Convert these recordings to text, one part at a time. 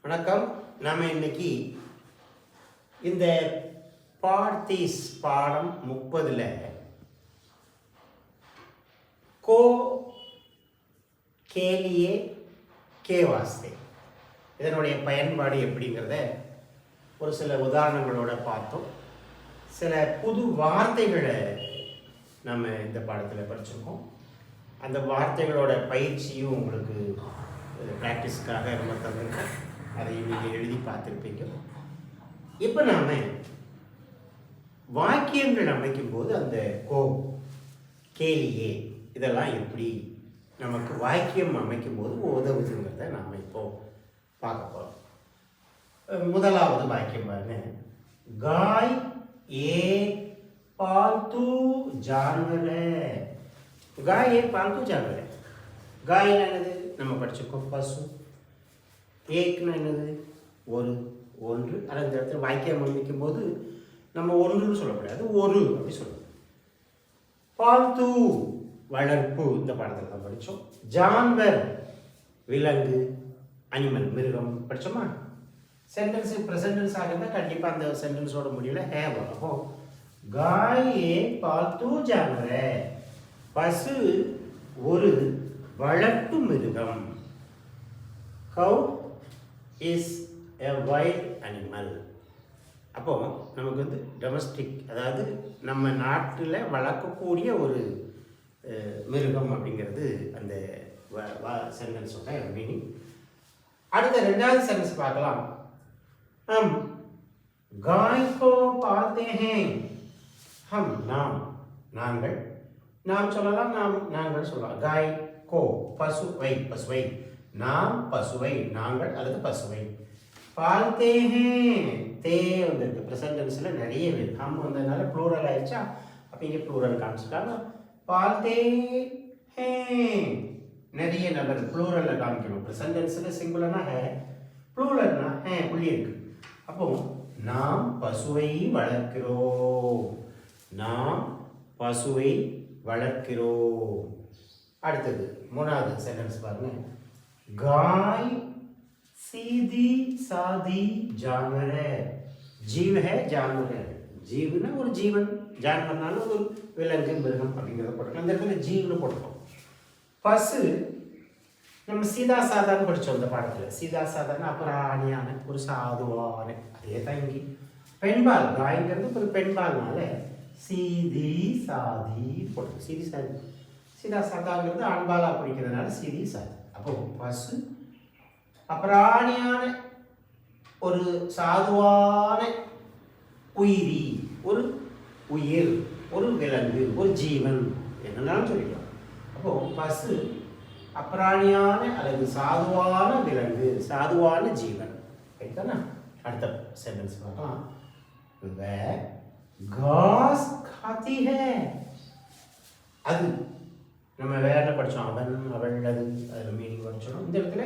வணக்கம். நாம் இன்னைக்கு இந்த பார்த்தீஸ் பாடம் 30ல் கோ கேலியே கே வாஸ்தே இதனுடைய பயன்பாடு எப்படிங்கிறத ஒரு சில உதாரணங்களோட பார்த்தோம். சில புது வார்த்தைகளை நம்ம இந்த பாடத்தில் படிச்சிருக்கோம். அந்த வார்த்தைகளோட பயிற்சியும் உங்களுக்கு ப்ராக்டிஸ்க்காக ரொம்ப தந்திருக்கோம். அதையும் நீங்கள் எழுதி பார்த்துருப்பீங்க. இப்போ நாம் வாக்கியங்கள் அமைக்கும்போது அந்த கோ கேலியே இதெல்லாம் எப்படி நமக்கு வாக்கியம் அமைக்கும்போது உதவுதுங்கிறத நாம் இப்போது பார்க்க போகிறோம். முதலாவது வாக்கியம் பாருங்க. காய் ஏ पालतू जानवर है. गाय एक पालतू जानवर है. गाय என்னது நம்ம படிச்சிருக்கோம், பசு. ஏக்னா என்னது ஒரு ஒன்று. ஆனால் இந்த இடத்துல வாக்கியம் அமைக்கும் போது நம்ம ஒன்றுன்னு சொல்லக்கூடாது, ஒரு அப்படி சொல்லணும். பால்தூ வளர்ப்பு இந்த பாடத்தில் தான் படித்தோம். ஜான்வர் விலங்கு, அனிமல் மிருகம் படித்தோமா. சென்டென்ஸ் ப்ரெசன்டென்ஸ் ஆகிறதா கண்டிப்பாக அந்த சென்டென்ஸோட முடியல ஹே வரும். அப்போ गाय एक पालतू जानवर है. பசு ஒரு வளர்ப்பு மிருகம். கவ் இஸ் எ வைல்ட் அனிமல். அப்போ நமக்கு வந்து டொமஸ்டிக், அதாவது நம்ம நாட்டில் வளர்க்கக்கூடிய ஒரு மிருகம் அப்படிங்கிறது அந்த சென்டென்ஸோட மீனிங். அடுத்த ரெண்டாவது சென்டென்ஸ் பார்க்கலாம். हम गाय को पालते हैं. हम நாம் நாங்கள், நாம் சொல்லலாம், நாங்கள் சொல்லலாம். காய் கோ பசுவை, பசுவை நாம், பசுவை நாங்கள் அல்லது பசுவை. பால்தே ஹே தே வந்துருக்கு ப்ரெசன்டென்ஸில் நிறைய பேர். ஹம் வந்ததுனால ப்ளூரல் ஆயிடுச்சா, அப்போ இங்கே ப்ளூரல் காமிச்சிட்டாங்க. பால்தே ஹே நிறைய நபர் ப்ளூரலில் காமிக்கணும். ப்ரெசன்டென்ஸில் சிங்குலர்னா ஹே, ப்ளூரல்னா ஹே புள்ளி இருக்கு. அப்போ நாம் பசுவை வளர்க்கிறோம், நாம் பசுவை வளர்க்கிறோம். அடுத்தது மூணாவது சென்டென்ஸ் பாருங்க. गाय सीधी सादी जानवर है. जीव है जानवर है. जीवना ஒரு ஜீவன், ஜான்வர்னாலும் ஒரு விலங்கு மிருகம் அப்படிங்கிறத போட்டுக்கலாம். அந்த இடத்துல ஜீவனு போட்டுக்கோம். பசு நம்ம சீதா சாதான்னு படித்தோம் இந்த பாடத்தில். சீதா சாதாரண அபராணியான ஒரு சாதுவான, அதே தான் இங்கே பெண்பால். காய்ங்கிறது ஒரு பெண்பால்னால சீதி சாதி போட்டு சீதி சாதி. சீதா சாதாங்கிறது ஆண்பாலா பிடிக்கிறதுனால சீதி சாதி. அப்போ பசு அபராணியான ஒரு சாதுவான உயிரி, ஒரு உயிர், ஒரு விலங்கு, ஒரு ஜீவன் என்னன்னாலும் சொல்லிக்கலாம். அப்போ பசு அப்ராணியான அல்லது சாதுவான விலங்கு, சாதுவான ஜீவன். ரைட்டானா? அடுத்த சென்டென்ஸ் பார்க்கலாம். वह घास खाती है. அது நம்ம வேற படித்தோம், அவன் அவள் அது அதில் மீனிங் படிச்சோம். இந்த இடத்துல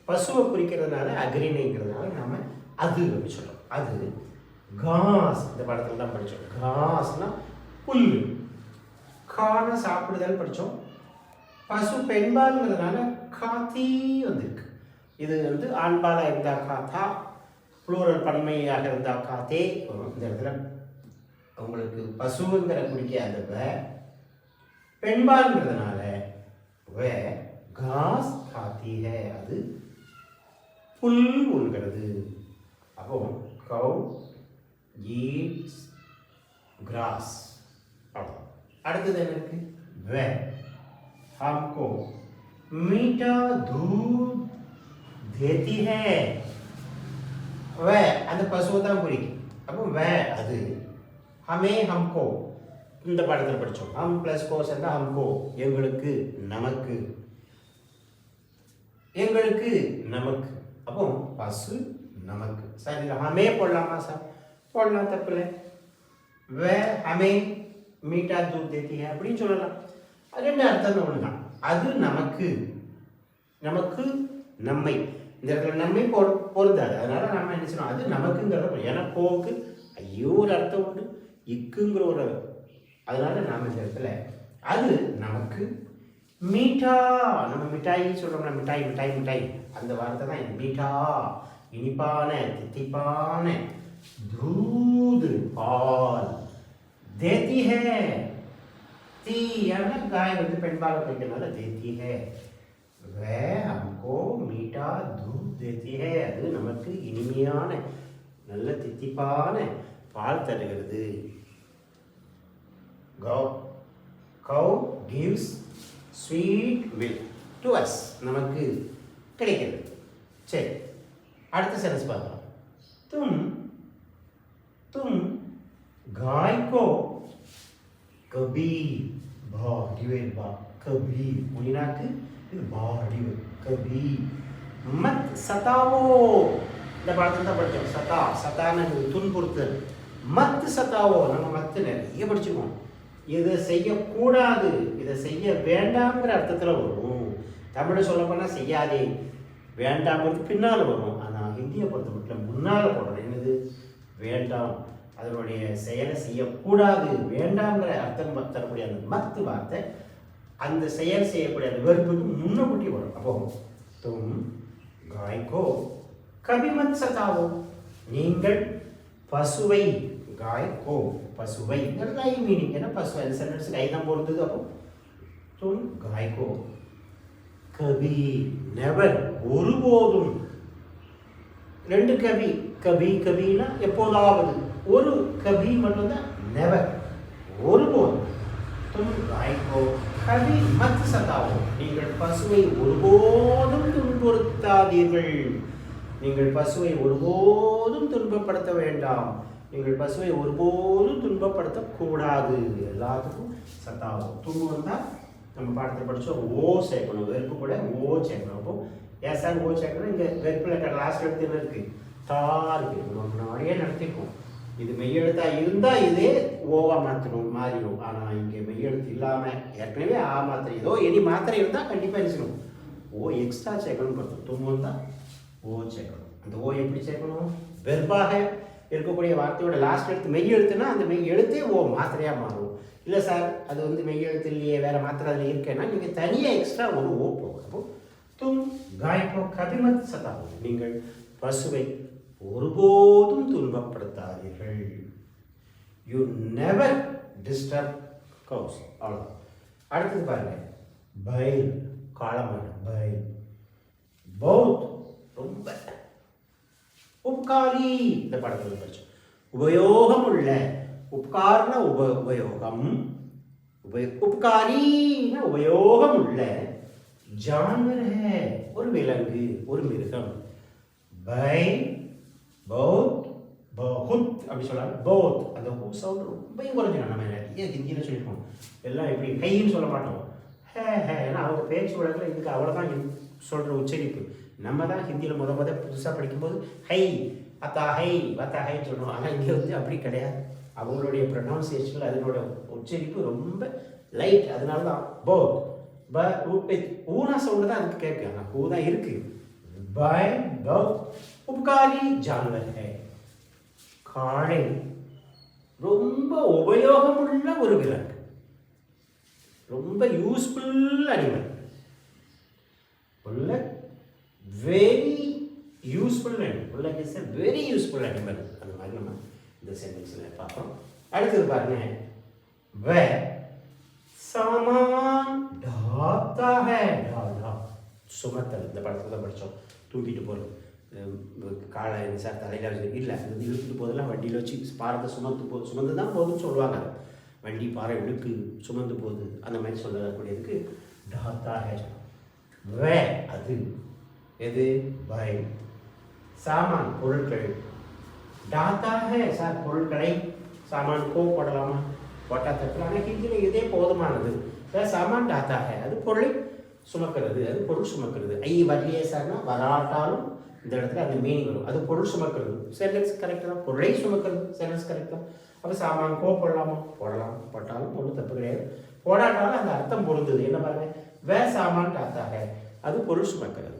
பசுவை குறிக்கிறதுனால அக்ரிணைங்கிறதுனால நாம் அது அப்படி சொல்கிறோம். அது காஸ் இந்த படத்தில் தான் படித்தோம். காஸ்னா புல், கான சாப்பிடுதல் படித்தோம். பசு பெண்பாலுங்கிறதுனால காத்தி வந்திருக்கு. இது வந்து ஆண்பாலாக இருந்தால் காத்தா, ப்ளூரல் பன்மையாக இருந்தால் காத்தே வரும். இந்த இடத்துல உங்களுக்கு பசுங்கிற குறிக்காத பெண்பாலுங்கிறதுனால வே காஸ் காத்தி ஹே, அது புல் உண்கிறது. அப்போ கவ் ஈட்ஸ் கிராஸ். அவ்வளோ. அடுத்தது என்ன இருக்கு? வே हमको मीठा दूध देती है. वह அந்த பசுவை தான் குறிக்கும். அப்போ வே அது, ஹமே ஹம்கோ இந்த பாடத்தில் படித்தோம். ஹம் ப்ளஸ் கோ சேர்ந்தா ஹம்கோ எங்களுக்கு, நமக்கு, எங்களுக்கு நமக்கு. அப்போ பசு நமக்கு. சார் இதில் ஹமே போடலாமா? சார் போடலாம், தப்பு இல்லை. வே ஹமே மீட்டா தூத் தேத்தி ஹே அப்படின்னு சொல்லலாம். ரெண்டு அர்த்தம் ஒன்று தான். அது நமக்கு, நமக்கு நம்மை. இந்த இடத்துல நம்மை பொருந்தாது, அதனால நம்ம என்ன செய்யணும், அது நமக்குங்கிறத. ஏன்னா கோவுக்கு ஐயோ ஒரு அர்த்தம் உண்டு, இக்குங்கிற ஒரு, அதனால நாம் இந்த இடத்துல அது நமக்கு. மீட்டா நம்ம மிட்டாய் சொல்கிறோம்னா, மிட்டாய் மிட்டாய் மிட்டாய் அந்த வார்த்தை தான் மீட்டா. இனிப்பான தித்திப்பான दूध पाल देती है ती यानी गाय வந்து பெண்பால் குறிக்கிறதுனால देती है वह हमको मीठा दूध देती है அது நமக்கு இனிமையான நல்ல தித்திப்பான பால் தருகிறது cow gives sweet milk to us நமக்கு கிடைக்கிறது சரி அடுத்த சென்டென்ஸ் பார்க்கலாம் तुम गाय को कभी कभी कभी मत सतावो இந்த பாடத்தை தான் படித்தோம் சத்தான துன்புறுத்தல் மத் சத்தாவோ நம்ம மத்து நிறைய படிச்சுக்கோம் இதை செய்யக்கூடாது இதை செய்ய வேண்டாம்ங்கிற அர்த்தத்தில் வரும் தமிழை சொல்ல போனால் செய்யாதே வேண்டாம்ங்கிறது பின்னால் வரும் ஆனால் ஹிந்தியை பொறுத்த மட்டும் முன்னால் போடுறது என்னது வேண்டாம் அதனுடைய செயலை செய்யக்கூடாது வேண்டாம்ங்கிற அர்த்தம் தரக்கூடிய அந்த மத்து வார்த்தை அந்த செயல் செய்யக்கூடிய அந்த வெறுப்புக்கு முன்னக்கூட்டி வரும் அப்போ தும் காய்கோ கபிமத் சதாவோ நீங்கள் பசுவை காய்கோ பசுவை ஐ மீனிங் ஏன்னா பசு அந்த சென்டென்ஸுக்கு ஐ தான் பொறுத்தது அப்போ தும் காய்கோ கபி நெவர் ஒருபோதும் ரெண்டு கபி கபி கபின்னா எப்போதாவது ஒரு கபி மட்டும்தான் நெவர் ஒருபோதும் தும் காய்கோ கபி மத் சதாவோ நீங்கள் பசுவை ஒருபோதும் துன்புறுத்தாதீர்கள் நீங்கள் பசுவை ஒருபோதும் துன்பப்படுத்த வேண்டாம் நீங்கள் பசுவை ஒருபோதும் துன்பப்படுத்தக்கூடாது எல்லாத்துக்கும் சத்தாவும் துன்பு வந்தால் நம்ம பாடத்தை படித்தோம் ஓ சேர்க்கணும் வெறுப்பு கூட ஓ சேர்க்கணும் அப்போ ஏன் சார் ஓ சேர்க்கணும் இங்கே வெறுப்பில் லாஸ்ட் எழுத்து என்ன இருக்குது தா இருக்குது நம்ம முன்னாடியே நடத்திக்கும் இது மெய்யெழுத்தாக இருந்தால் இதே ஓவாக மாறிடும் ஆனால் இங்கே மெய்யெழுத்து இல்லாமல் ஏற்கனவே ஆ மாத்திரை ஏதோ இனி மாத்திரை இருந்தால் கண்டிப்பாக என்ன செய்யணும் ஓ எக்ஸ்ட்ரா சேர்க்கணும்னு பார்த்தோம் துன்பு வந்தால் ஓ சேர்க்கணும் அந்த ஓ எப்படி சேர்க்கணும் வெர்பாக இருக்கக்கூடிய வார்த்தையோட லாஸ்ட் எழுத்து மெய் எழுத்துனா அந்த மெய் எழுத்தே ஓ மாத்திரையாக மாறும் இல்லை சார் அது வந்து மெய் எழுத்து இல்லையே வேறு மாத்திரை அதில் இருக்கேன்னா நீங்கள் தனியாக எக்ஸ்ட்ரா ஒரு ஓ போகும் அப்போ தும் காய்கோ கபிமத் சதாவும் நீங்கள் பசுவை ஒருபோதும் துன்பப்படுத்தாதீர்கள் யூ நெவர் டிஸ்டர்ப் கவுஸ் அவ்வளோ அடுத்தது பாருங்க பைல் காலமான பைல் பௌத் ரொம்ப உப்காரி இந்த படத்தில் படித்தோம் உபயோகம் உள்ள உப்கார்ன உபயோகம் உப்காரின உபயோகம் உள்ள ஜான்வர் ஹே ஒரு விலங்கு ஒரு மிருகம் பை பௌத் பஹுத் அப்படி சொல்லலாம் பௌத் அந்த ஹூ சவுண்ட் ரொம்ப குறைஞ்சிடும் நம்ம நிறைய ஹிந்தியில் சொல்லியிருக்கோம் எல்லாம் எப்படி கைன்னு சொல்ல மாட்டோம் ஹே ஹே ஏன்னா அவங்க பேச்சு வழக்கில் இதுக்கு அவ்வளோதான் சொல்கிற உச்சரிப்பு நம்ம தான் ஹிந்தியில் புதுசாக படிக்கும்போது ஹை அத்தா ஹை வத்தா ஹைன்னு சொல்லுவோம் ஆனால் இங்கே வந்து அப்படி கிடையாது அவங்களுடைய ப்ரொனவுன்சியேஷனில் அதனோட உச்சரிப்பு ரொம்ப லைட் அதனால தான் பௌத் ஊனா சவுண்டு தான் அதுக்கு கேட்கு ஆனால் ஊ தான் இருக்குது பை பௌத் உப்காரி ஜான்வர் ஹே காளை ரொம்ப உபயோகமுள்ள ஒரு விலங்கு ரொம்ப யூஸ்ஃபுல் அனிமல் புல்ல வெரி யூஸ்ஃபுல் அனிமல் புல்ல is a very useful animal அந்த மாதிரி நம்ம இந்த சென்டென்ஸில் பார்ப்போம் அடுத்தது பாருங்க வே சாமான் ढाता है ढाला சுமத்தல் இந்த படத்தில் தான் படித்தோம் தூக்கிட்டு போகிறது காலை சார் தலையில் வச்சு இல்லை அது வந்து இழுத்துட்டு போதெல்லாம் வண்டியில் வச்சு பாரத்தை சுமந்து தான் போகுதுன்னு சொல்லுவாங்க வண்டி பாறை இழுக்கு சுமந்து போகுது அந்த மாதிரி சொல்லக்கூடியதுக்கு ढाता है வே அது எது பை சாமான் பொருட்கள் ढाता है சார் பொருட்களை சாமான் கோ போடலாமா போட்டால் தட்டலாமா ஹிந்தியில் இதே போதுமானது சாமான் ढाता है அது பொருளை சுமக்கிறது அது பொருள் சுமக்கிறது ஐ வரலையே சார்னா வராட்டாலும் இந்த இடத்துல அந்த மீனிங் வரும் அது பொருள் சுமக்கிறது சென்டென்ஸ் கரெக்டாக தான் பொருளை சுமக்கிறது சென்டென்ஸ் கரெக்ட் தான் அப்போ சாமான் கோ போடலாமா போடலாம் போட்டாலும் ஒன்றும் தப்பு கிடையாது போடாட்டாலும் அந்த அர்த்தம் பொருந்தது என்ன பாருங்க வே சாமான் ढाता है அது பொருள் சுமக்கிறது